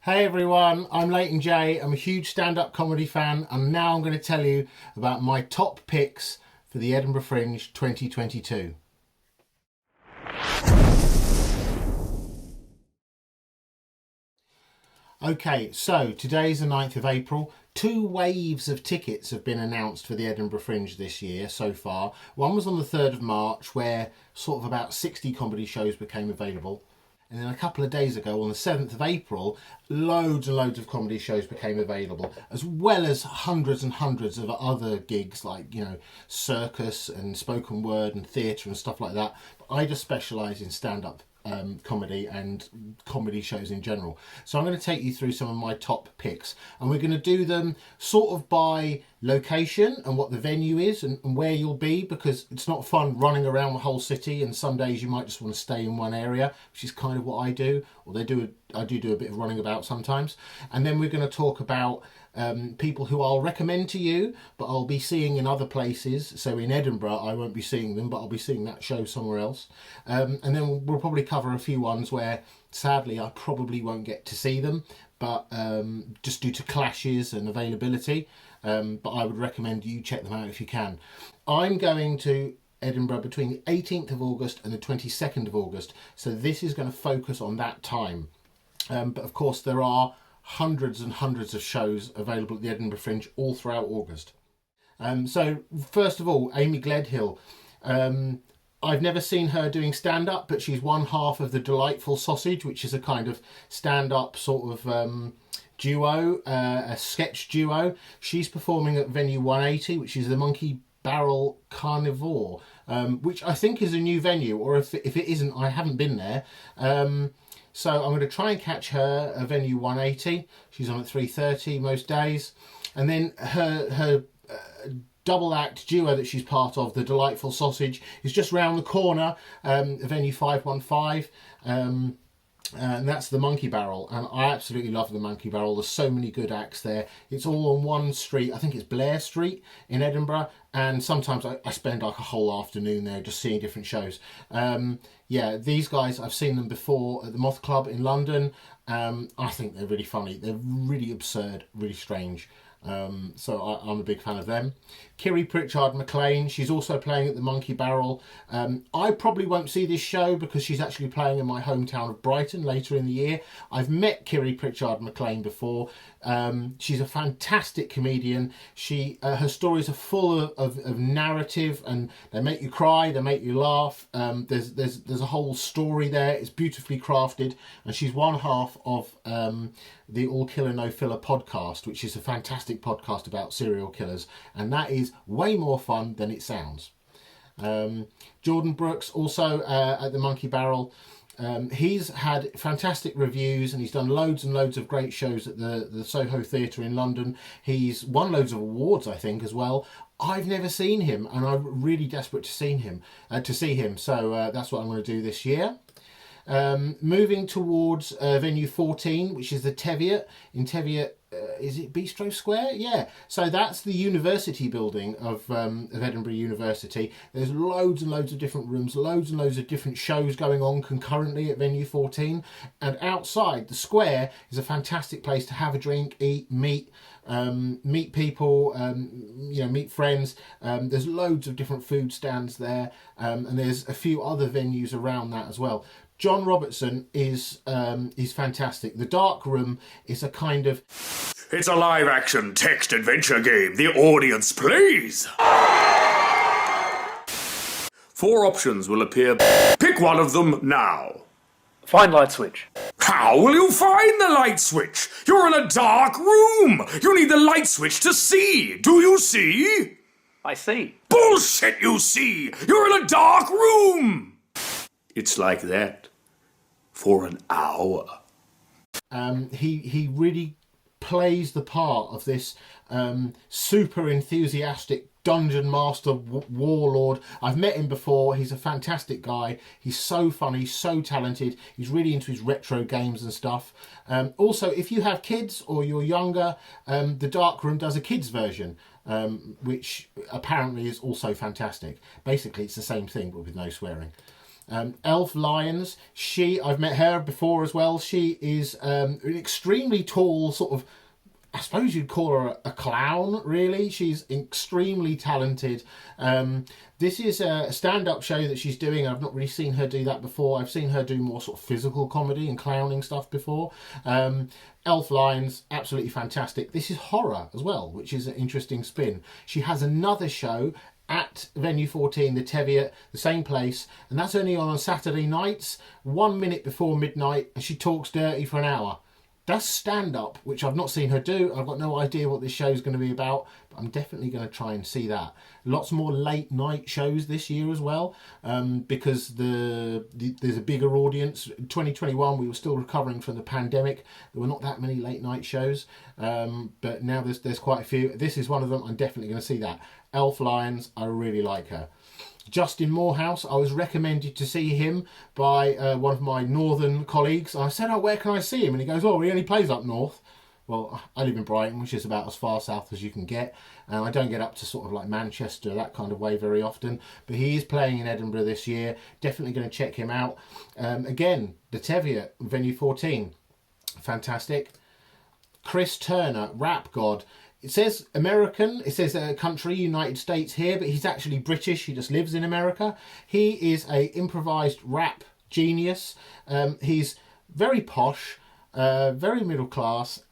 Hey everyone, I'm Leighton J. I'm a huge stand-up comedy fan, and now I'm going to tell you about my top picks for the Edinburgh Fringe 2022. Okay, so today's the 9th of April. 2 waves of tickets have been announced for the Edinburgh Fringe this year so far. One was on the 3rd of March, where sort of about 60 comedy shows became available. And then a couple of days ago, on the 7th of April, loads and loads of comedy shows became available, as well as hundreds and hundreds of other gigs like, circus and spoken word and theatre and stuff like that. But I just specialise in stand-up comedy and comedy shows in general. So I'm going to take you through some of my top picks, and we're going to do them sort of by location and what the venue is and where you'll be, because it's not fun running around the whole city, and some days you might just want to stay in one area, which is kind of what I do, or I do a bit of running about sometimes. And then we're going to talk about people who I'll recommend to you, but I'll be seeing in other places. So in Edinburgh, I won't be seeing them, but I'll be seeing that show somewhere else. And then we'll probably cover a few ones where, sadly, I probably won't get to see them, but just due to clashes and availability. But I would recommend you check them out if you can. I'm going to Edinburgh between the 18th of August and the 22nd of August. So this is going to focus on that time. But of course, there are hundreds and hundreds of shows available at the Edinburgh Fringe all throughout August. So first of all, Amy Gledhill. I've never seen her doing stand-up, but she's one half of the Delightful Sausage, which is a kind of stand-up sort of duo, a sketch duo. She's performing at venue 180, which is the Monkey Barrel Carnivore, which I think is a new venue, or if it isn't, I haven't been there. So I'm going to try and catch her at venue 180. She's on at 3:30 most days. And then her double act duo that she's part of, the Delightful Sausage, is just round the corner, venue 515. And that's the Monkey Barrel, and I absolutely love the Monkey Barrel. There's so many good acts there. It's all on one street. I think it's Blair Street in Edinburgh, and sometimes I spend like a whole afternoon there just seeing different shows. Yeah, these guys, I've seen them before at the Moth Club in London. I think they're really funny. They're really absurd, really strange. So I'm a big fan of them. Kiri Pritchard McLean, she's also playing at the Monkey Barrel. I probably won't see this show because she's actually playing in my hometown of Brighton later in the year. I've met Kiri Pritchard McLean before. She's a fantastic comedian. Her stories are full of narrative, and they make you cry, they make you laugh. There's a whole story there. It's beautifully crafted, and she's one half of the All Killer No Filler podcast, which is a fantastic podcast about serial killers, and that is way more fun than it sounds. Jordan Brooks, also at the Monkey Barrel. He's had fantastic reviews, and he's done loads and loads of great shows at the Soho Theatre in London. He's won loads of awards, I think, as well. I've never seen him, and I'm really desperate to see him. So that's what I'm going to do this year. Moving towards venue 14, which is the Teviot in Teviot. Is it Bistro Square? Yeah. So that's the university building of Edinburgh University. There's loads and loads of different rooms, loads and loads of different shows going on concurrently at venue 14. And outside the square is a fantastic place to have a drink, eat, meet people, meet friends. There's loads of different food stands there, and there's a few other venues around that as well. John Robertson is fantastic. The Dark Room is a kind of... It's a live-action text adventure game. The audience, please! 4 options will appear. Pick one of them now. Find light switch. How will you find the light switch? You're in a dark room. You need the light switch to see. Do you see? I see. Bullshit, you see. You're in a dark room. It's like that. For an hour. He really plays the part of this super enthusiastic dungeon master warlord. I've met him before. He's a fantastic guy. He's so funny, so talented. He's really into his retro games and stuff. Also, if you have kids or you're younger, the Dark Room does a kids version, which apparently is also fantastic. Basically, it's the same thing but with no swearing. Elf Lyons, I've met her before as well. She is an extremely tall sort of, I suppose you'd call her a clown, really. She's extremely talented. This is a stand-up show that she's doing. I've not really seen her do that before. I've seen her do more sort of physical comedy and clowning stuff before. Elf Lyons, absolutely fantastic. This is horror as well, which is an interesting spin. She has another show at Venue 14, the Teviot, the same place, and that's only on Saturday nights, 1 minute before midnight, and she talks dirty for an hour. That's stand-up, which I've not seen her do. I've got no idea what this show's going to be about, but I'm definitely going to try and see that. Lots more late-night shows this year as well, because there's a bigger audience. 2021, we were still recovering from the pandemic. There were not that many late-night shows, but now there's quite a few. This is one of them. I'm definitely going to see that. Elf Lyons, I really like her. Justin Moorhouse, I was recommended to see him by one of my northern colleagues. I said, where can I see him? And he goes, he only plays up north. Well, I live in Brighton, which is about as far south as you can get. And I don't get up to sort of like Manchester, that kind of way very often. But he is playing in Edinburgh this year. Definitely going to check him out. Again, the Teviot, Venue 14. Fantastic. Chris Turner, Rap God. It says American, it says country, United States here, but he's actually British. He just lives in America. He is a improvised rap genius. He's very posh, very middle class,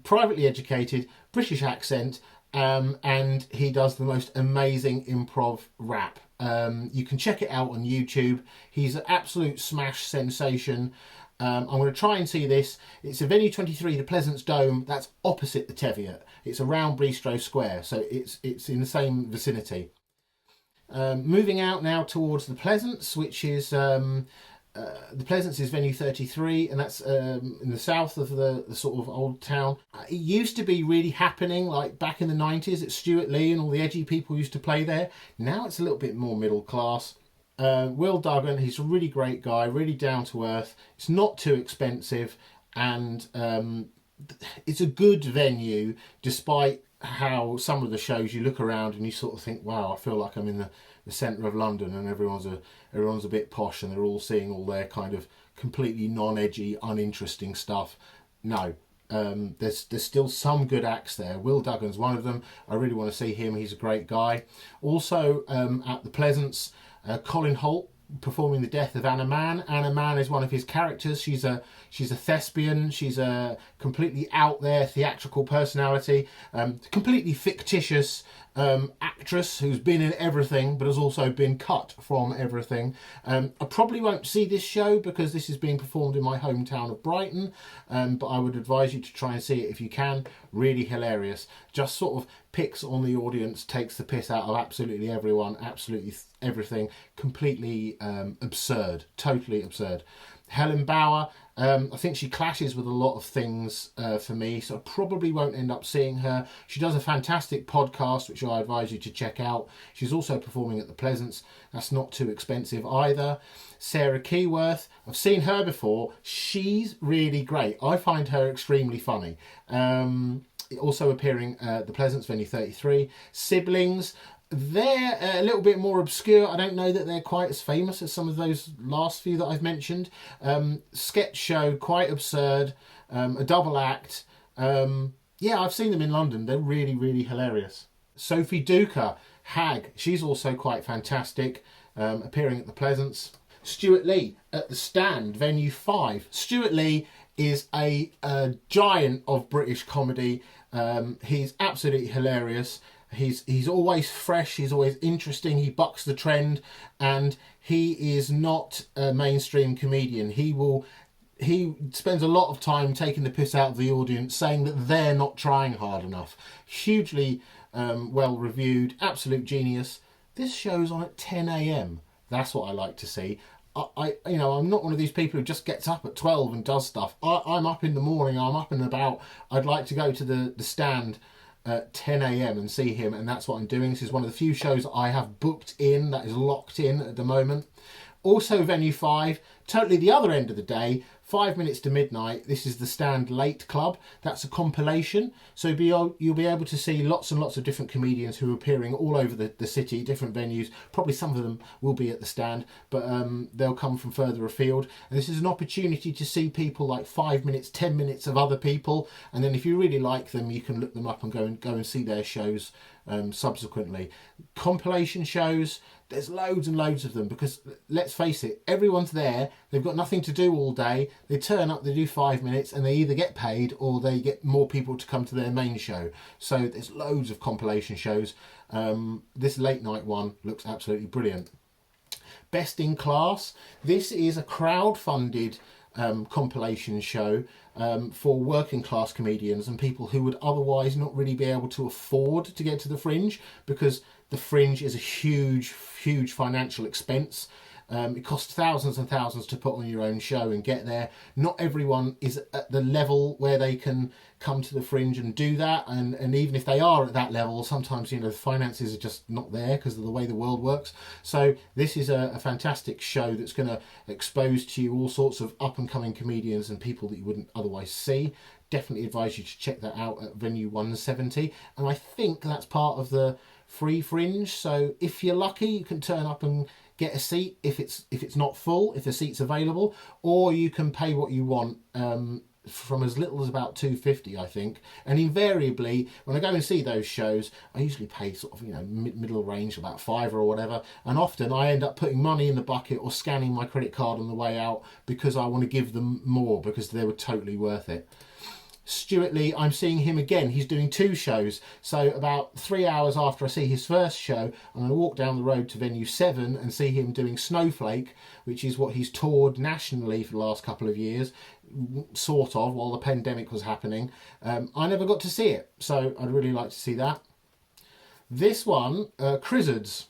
privately educated, British accent, and he does the most amazing improv rap. You can check it out on YouTube. He's an absolute smash sensation. I'm going to try and see this. It's a Venue 23, the Pleasance Dome. That's opposite the Teviot. It's around Bistro Square, so it's in the same vicinity. Moving out now towards the Pleasance, which is the Pleasance is Venue 33, and that's in the south of the sort of old town. It used to be really happening, like back in the 90s. It's Stewart Lee and all the edgy people used to play there. Now it's a little bit more middle class. Will Duggan, he's a really great guy, really down to earth. It's not too expensive, and it's a good venue, despite how some of the shows you look around and you sort of think, wow, I feel like I'm in the centre of London and everyone's a bit posh and they're all seeing all their kind of completely non-edgy, uninteresting stuff. No. There's still some good acts there. Will Duggan's one of them. I really want to see him. He's a great guy. Also at the Pleasance, Colin Hoult performing the death of Mann. Mann is one of his characters. She's a thespian. She's a completely out there theatrical personality, completely fictitious actress who's been in everything but has also been cut from everything. I probably won't see this show because this is being performed in my hometown of Brighton, but I would advise you to try and see it if you can. Really hilarious. Just sort of picks on the audience, takes the piss out of absolutely everyone, absolutely everything. Completely absurd, totally absurd. Helen Bauer, I think she clashes with a lot of things for me, so I probably won't end up seeing her. She does a fantastic podcast, which I advise you to check out. She's also performing at the Pleasance. That's not too expensive either. Sarah Keyworth, I've seen her before. She's really great. I find her extremely funny. Also appearing at the Pleasance, Venue 33. Siblings, they're a little bit more obscure. I don't know that they're quite as famous as some of those last few that I've mentioned. Sketch show, quite absurd. A double act. Yeah, I've seen them in London. They're really, really hilarious. Sophie Duker, Hag, she's also quite fantastic, appearing at the Pleasance. Stewart Lee at the Stand, Venue 5. Stewart Lee is a giant of British comedy. He's absolutely hilarious. He's always fresh, he's always interesting, he bucks the trend, and he is not a mainstream comedian. He spends a lot of time taking the piss out of the audience, saying that they're not trying hard enough. Hugely well reviewed, absolute genius. This show's on at 10 a.m. That's what I like to see. I'm not one of these people who just gets up at 12 and does stuff. I'm up in the morning, I'm up and about. I'd like to go to the Stand at 10 a.m. and see him, and that's what I'm doing. This is one of the few shows I have booked in, that is locked in at the moment. Also Venue 5, totally the other end of the day, 5 minutes to midnight. This is the Stand Late Club. That's a compilation. So you'll be able to see lots and lots of different comedians who are appearing all over the city, different venues. Probably some of them will be at the Stand, but they'll come from further afield. And this is an opportunity to see people like 5 minutes, 10 minutes of other people. And then if you really like them, you can look them up and go and see their shows subsequently. Compilation shows, there's loads and loads of them, because let's face it, everyone's there, they've got nothing to do all day, they turn up, they do 5 minutes, and they either get paid or they get more people to come to their main show. So there's loads of compilation shows. This late night one looks absolutely brilliant. Best in Class, this is a crowd-funded compilation show for working class comedians and people who would otherwise not really be able to afford to get to the Fringe, because the Fringe is a huge financial expense. It costs thousands and thousands to put on your own show and get there. Not everyone is at the level where they can come to the Fringe and do that, and even if they are at that level, sometimes the finances are just not there because of the way the world works. So this is a fantastic show that's going to expose to you all sorts of up and coming comedians and people that you wouldn't otherwise see. Definitely advise you to check that out at venue 170, and I think that's part of the free Fringe. So if you're lucky, you can turn up and get a seat if it's not full, if the seat's available, or you can pay what you want from as little as about $2.50, I think. And invariably, when I go and see those shows, I usually pay sort of middle range, about $5 or whatever. And often I end up putting money in the bucket or scanning my credit card on the way out because I want to give them more, because they were totally worth it. Stewart Lee, I'm seeing him again. He's doing 2 shows. So about 3 hours after I see his first show, I'm going to walk down the road to venue 7 and see him doing Snowflake, which is what he's toured nationally for the last couple of years, sort of, while the pandemic was happening. I never got to see it, so I'd really like to see that. This one, Crizards.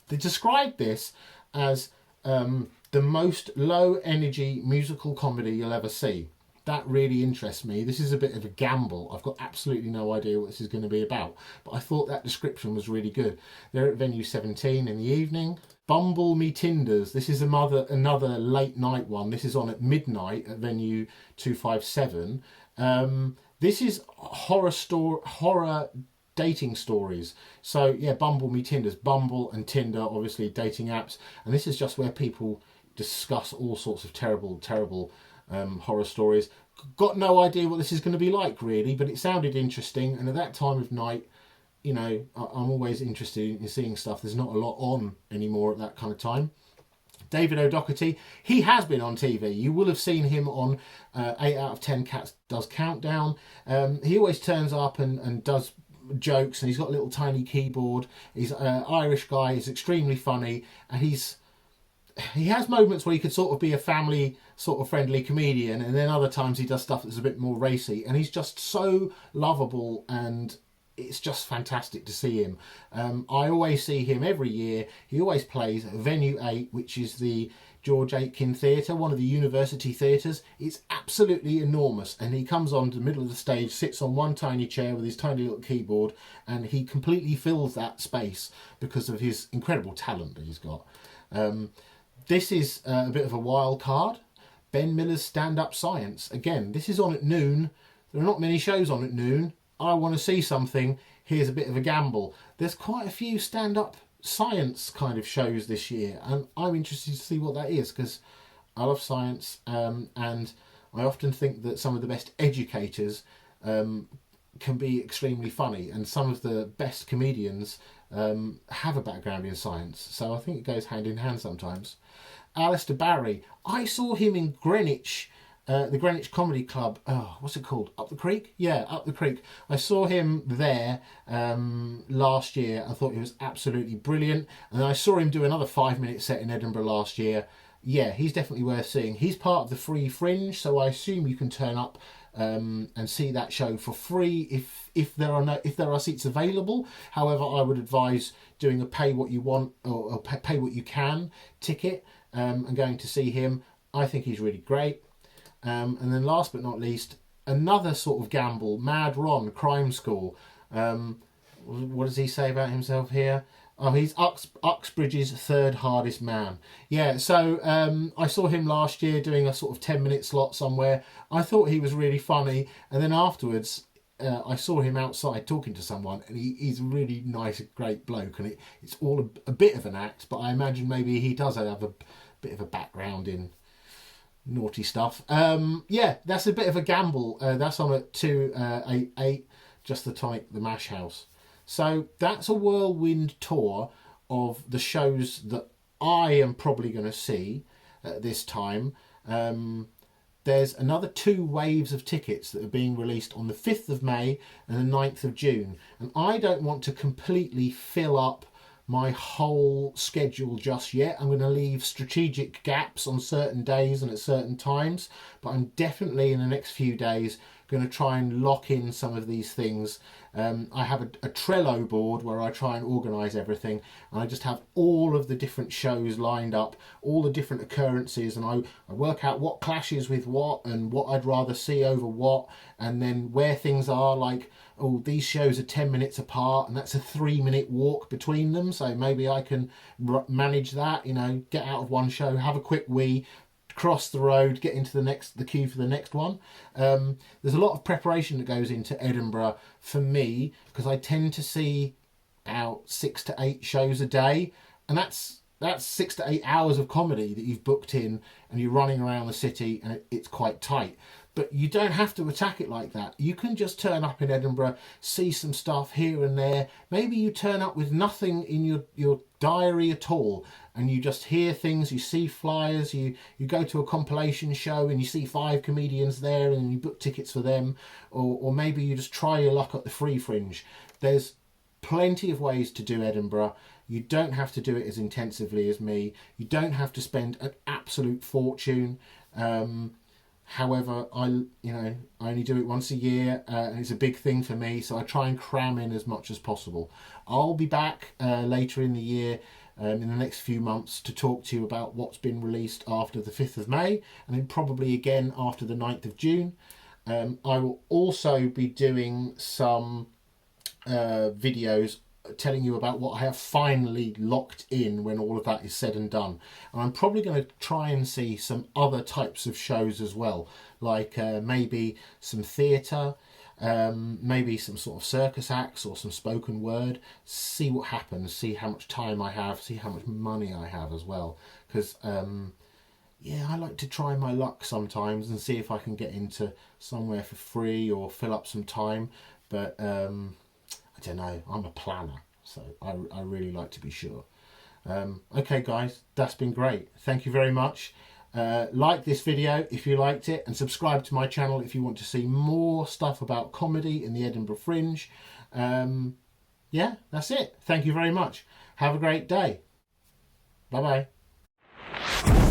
They described this as the most low energy musical comedy you'll ever see. That really interests me. This is a bit of a gamble. I've got absolutely no idea what this is going to be about, but I thought that description was really good. They're at venue 17 in the evening. Bumble Me Tinders. This is another late night one. This is on at midnight at venue 257. This is horror dating stories. So yeah, Bumble Me Tinders. Bumble and Tinder, obviously dating apps, and this is just where people discuss all sorts of terrible horror stories. Got no idea what this is going to be like, really, but it sounded interesting, and at that time of night, I'm always interested in seeing stuff. There's not a lot on anymore at that kind of time. David O'Doherty, he has been on TV. You will have seen him on 8 out of 10 Cats Does Countdown. He always turns up and does jokes, and he's got a little tiny keyboard. He's an Irish guy. He's extremely funny, and he has moments where he could sort of be a family sort of friendly comedian, and then other times he does stuff that's a bit more racy, and he's just so lovable, and it's just fantastic to see him. I always see him every year. He always plays at venue 8, which is the George Aitken Theatre, one of the university theatres. It's absolutely enormous, and he comes on to the middle of the stage, sits on one tiny chair with his tiny little keyboard, and he completely fills that space because of his incredible talent that he's got. This is a bit of a wild card. Ben Miller's Stand-Up Science. Again, this is on at noon. There are not many shows on at noon. I want to see something. Here's a bit of a gamble. There's quite a few stand-up science kind of shows this year, and I'm interested to see what that is, because I love science, and I often think that some of the best educators can be extremely funny, and some of the best comedians have a background in science, so I think it goes hand in hand sometimes. Alistair Barrie, I saw him in Greenwich, the Greenwich Comedy Club. Oh, what's it called? Up the Creek? Yeah, Up the Creek. I saw him there last year. I thought he was absolutely brilliant, and I saw him do another 5-minute set in Edinburgh last year. Yeah, he's definitely worth seeing. He's part of the free Fringe, so I assume you can turn up and see that show for free if there are seats available. However, I would advise doing a pay what you want or pay what you can ticket and going to see him. I think he's really great. And then last but not least, another sort of gamble, Mad Ron, Crime School. What does he say about himself here? Oh, he's Uxbridge's third hardest man. Yeah, so I saw him last year doing a sort of 10-minute slot somewhere. I thought he was really funny, and then afterwards I saw him outside talking to someone, and he's a really nice, great bloke, and it's all a bit of an act, but I imagine maybe he does have a bit of a background in naughty stuff. Yeah, that's a bit of a gamble. That's on at 288, Just the Tonic, the Mash House. So that's a whirlwind tour of the shows that I am probably going to see at this time. There's another 2 waves of tickets that are being released on the 5th of May and the 9th of June. And I don't want to completely fill up my whole schedule just yet. I'm going to leave strategic gaps on certain days and at certain times. But I'm definitely in the next few days going to try and lock in some of these things. I have a Trello board where I try and organise everything, and I just have all of the different shows lined up, all the different occurrences, and I work out what clashes with what and what I'd rather see over what, and then where things are, like, oh, these shows are 10 minutes apart and that's a 3-minute walk between them, so maybe I can manage that, you know, get out of one show, have a quick wee, cross the road, get into the queue for the next one. There's a lot of preparation that goes into Edinburgh for me, because I tend to see about 6 to 8 shows a day, and that's 6 to 8 hours of comedy that you've booked in, and you're running around the city, and it's quite tight. But you don't have to attack it like that. You can just turn up in Edinburgh, see some stuff here and there. Maybe you turn up with nothing in your diary at all, and you just hear things, you see flyers, you go to a compilation show and you see 5 comedians there and you book tickets for them, or maybe you just try your luck at the Free Fringe. There's plenty of ways to do Edinburgh. You don't have to do it as intensively as me. You don't have to spend an absolute fortune. However, I only do it once a year, and it's a big thing for me, so I try and cram in as much as possible. I'll be back later in the year, in the next few months, to talk to you about what's been released after the 5th of May, and then probably again after the 9th of June. I will also be doing some videos telling you about what I have finally locked in when all of that is said and done. And I'm probably going to try and see some other types of shows as well, like maybe some theatre, maybe some sort of circus acts or some spoken word. See what happens, see how much time I have, see how much money I have as well, because yeah, I like to try my luck sometimes and see if I can get into somewhere for free or fill up some time. But I don't know, I'm a planner, so I really like to be sure. Okay guys, that's been great. Thank you very much. Like this video if you liked it, and subscribe to my channel if you want to see more stuff about comedy in the Edinburgh Fringe. Yeah, that's it. Thank you very much. Have a great day. Bye bye.